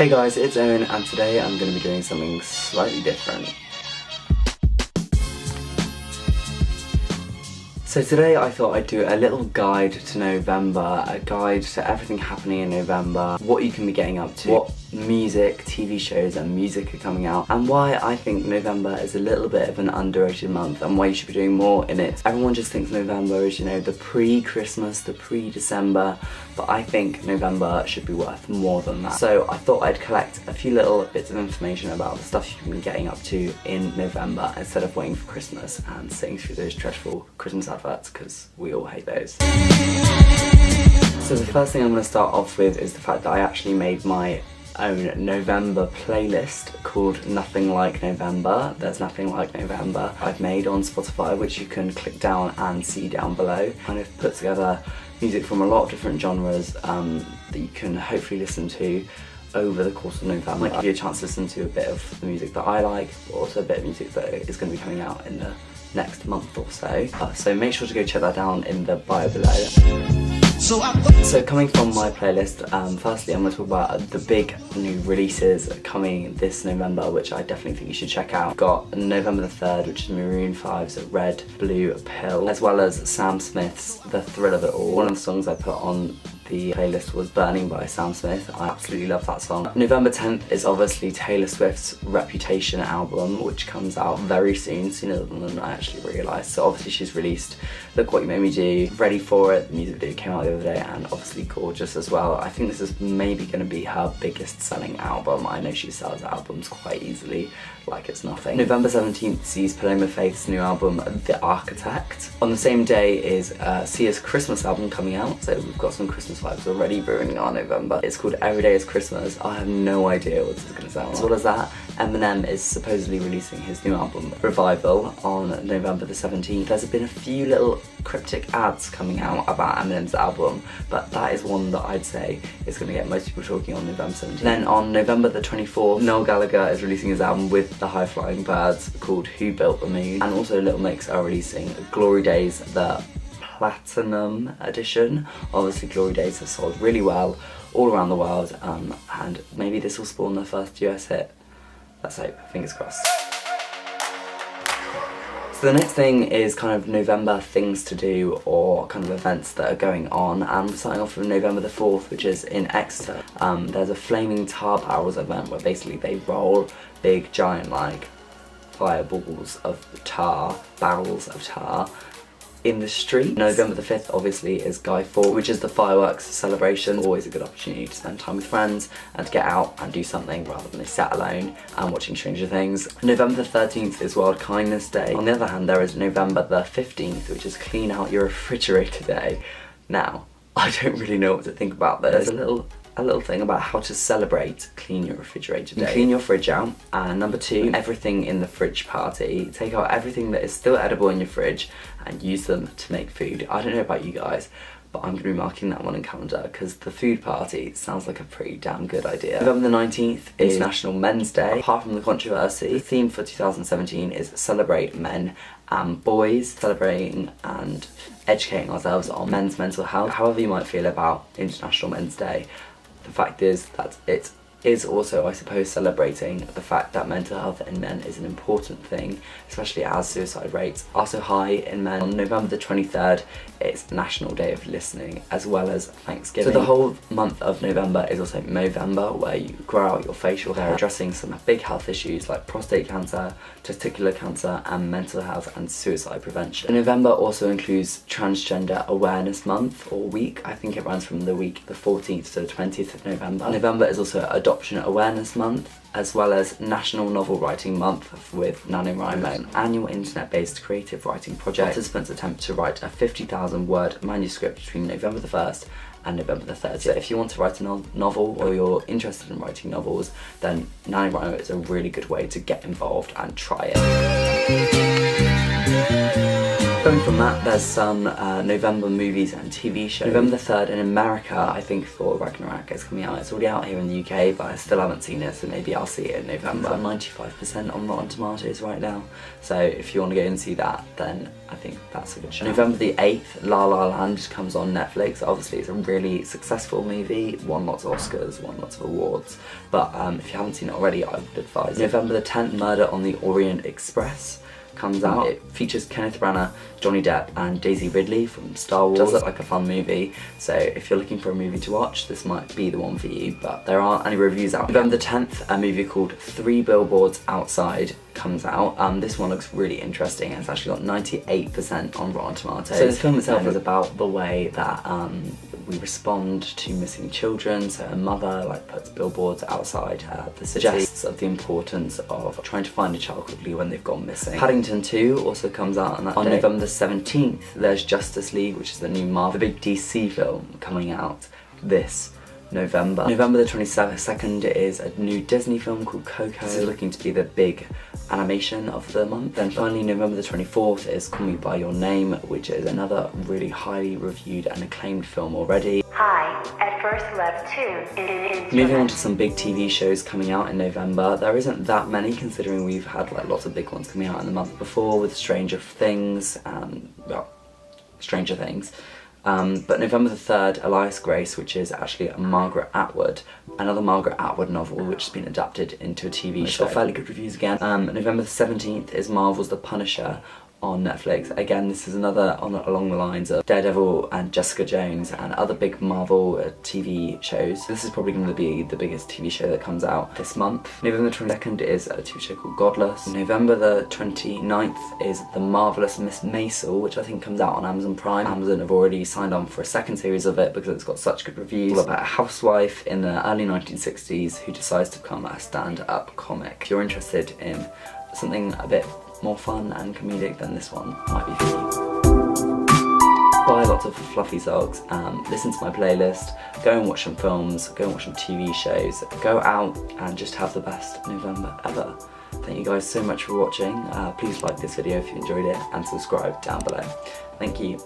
Hey guys, it's Owen and today I'm going to be doing something slightly different. So today I thought I'd do a little guide to November, a guide to everything happening in November, what you can be getting up to, what music, TV shows and music are coming out, and why I think November is a little bit of an underrated month and why you should be doing more in it. Everyone just thinks November is, you know, the pre-Christmas, the pre-December, but I think November should be worth more than that. So I thought I'd collect a few little bits of information about the stuff you can be getting up to in November instead of waiting for Christmas and sitting through those dreadful Christmas adverts, because we all hate those. So the first thing I'm going to start off with is the fact that I actually made my own November playlist called Nothing Like November. There's Nothing Like November I've made on Spotify, which you can click down and see down below. Kind of put together music from a lot of different genres that you can hopefully listen to over the course of November. I'll give you a chance to listen to a bit of the music that I like, but also a bit of music that is going to be coming out in the next month or so. So make sure to go check that down in the bio below. So coming from my playlist, firstly I'm going to talk about the big new releases coming this November, which I definitely think you should check out. I've got November the 3rd, which is Maroon 5's Red, Blue Pill, as well as Sam Smith's The Thrill of It All. One of the songs I put on the playlist was Burning by Sam Smith. I absolutely love that song. November 10th is obviously Taylor Swift's Reputation album, which comes out very soon, sooner than I actually realised. So obviously she's released Look What You Made Me Do, Ready For It, the music video came out the other day, and obviously Gorgeous as well. I think this is maybe going to be her biggest selling album. I know she sells albums quite easily, like it's nothing. November 17th sees Paloma Faith's new album, The Architect. On the same day is Sia's Christmas album coming out, so we've got some Christmas vibes already ruining our November. It's called Every Day is Christmas. I have no idea what this is going to sound like. As well as that, Eminem is supposedly releasing his new album, Revival, on November the 17th. There's been a few little cryptic ads coming out about Eminem's album, but that is one that I'd say is going to get most people talking on November 17th. Then on November the 24th, Noel Gallagher is releasing his album with the High Flying Birds called Who Built the Moon, and also Little Mix are releasing Glory Days, the Platinum edition. Obviously Glory Days have sold really well all around the world, and maybe this will spawn their first US hit. Let's hope, fingers crossed. So the next thing is kind of November things to do or kind of events that are going on. I'm starting off from November the 4th, which is in Exeter. There's a Flaming Tar Barrels event where basically they roll big giant like fireballs of tar, barrels of tar, in the street. November the 5th obviously is Guy Fawkes, which is the fireworks celebration. Always a good opportunity to spend time with friends and to get out and do something rather than be sat alone and watching Stranger Things. November the 13th is World Kindness Day. On the other hand, there is November the 15th, which is Clean Out Your Refrigerator Day. Now, I don't really know what to think about this. There's a little thing about how to celebrate Clean Your Refrigerator Day. You clean your fridge out, and number 2, everything in the fridge party. Take out everything that is still edible in your fridge and use them to make food. I don't know about you guys, but I'm going to be marking that one in calendar because the food party sounds like a pretty damn good idea. November the 19th is National Men's Day. Apart from the controversy, the theme for 2017 is Celebrate Men and Boys, celebrating and educating ourselves on men's mental health. However you might feel about International Men's Day, the fact is that it is also, I suppose, celebrating the fact that mental health in men is an important thing, especially as suicide rates are so high in men. On November the 23rd, it's National Day of Listening, as well as Thanksgiving. So the whole month of November is also Movember, where you grow out your facial hair, addressing some big health issues like prostate cancer, testicular cancer, and mental health and suicide prevention. November also includes Transgender Awareness Month, or week. I think it runs from the week the 14th to the 20th of November. November is also Adoption Awareness Month, as well as National Novel Writing Month with NaNoWriMo, an annual internet-based creative writing project. Participants attempt to write a 50,000 word manuscript between November the 1st and November the 30th. So if you want to write a novel or you're interested in writing novels, then NaNoWriMo is a really good way to get involved and try it. Going from that, there's some November movies and TV shows. November the 3rd in America, I think Thor Ragnarok is coming out. It's already out here in the UK, but I still haven't seen it, so maybe I'll see it in November. It's got 95% on Rotten Tomatoes right now, so if you want to go and see that, then I think that's a good show. November the 8th, La La Land comes on Netflix. Obviously it's a really successful movie, won lots of Oscars, won lots of awards, but if you haven't seen it already, I would advise it. November the 10th, Murder on the Orient Express comes out. It features Kenneth Branagh, Johnny Depp and Daisy Ridley from Star Wars. It does look like a fun movie, so if you're looking for a movie to watch, this might be the one for you, but there aren't any reviews out. November the 10th, a movie called 3 Billboards Outside comes out. This one looks really interesting. It's actually got 98% on Rotten Tomatoes. So the film itself is about the way that we respond to missing children. So a mother puts billboards outside the city, suggests of the importance of trying to find a child quickly when they've gone missing. Paddington 2 also comes out on that day. On November the 17th, there's Justice League, which is the new Marvel, the big DC film coming out this November. November the 22nd is a new Disney film called Coco. This is looking to be the big animation of the month. Then finally November the 24th is Call Me By Your Name, which is another really highly reviewed and acclaimed film already. Hi, at first left tune. Moving on to some big TV shows coming out in November. There isn't that many considering we've had lots of big ones coming out in the month before with Stranger Things and, well, Stranger Things. But November the 3rd, Elias Grace, which is actually a Margaret Atwood, another Margaret Atwood novel which has been adapted into a TV show. Got fairly good reviews again. November the 17th is Marvel's The Punisher on Netflix. Again, this is another along the lines of Daredevil and Jessica Jones and other big Marvel TV shows. This is probably going to be the biggest TV show that comes out this month. November the 22nd is a TV show called Godless. November the 29th is The Marvelous Miss Maisel, which I think comes out on Amazon Prime. Amazon have already signed on for a second series of it because it's got such good reviews. All about a housewife in the early 1960s who decides to become a stand-up comic. If you're interested in something a bit more fun and comedic, then this one might be for you. Buy lots of fluffy socks, listen to my playlist, go and watch some films, go and watch some TV shows, go out and just have the best November ever. Thank you guys so much for watching. Please like this video if you enjoyed it and subscribe down below. Thank you.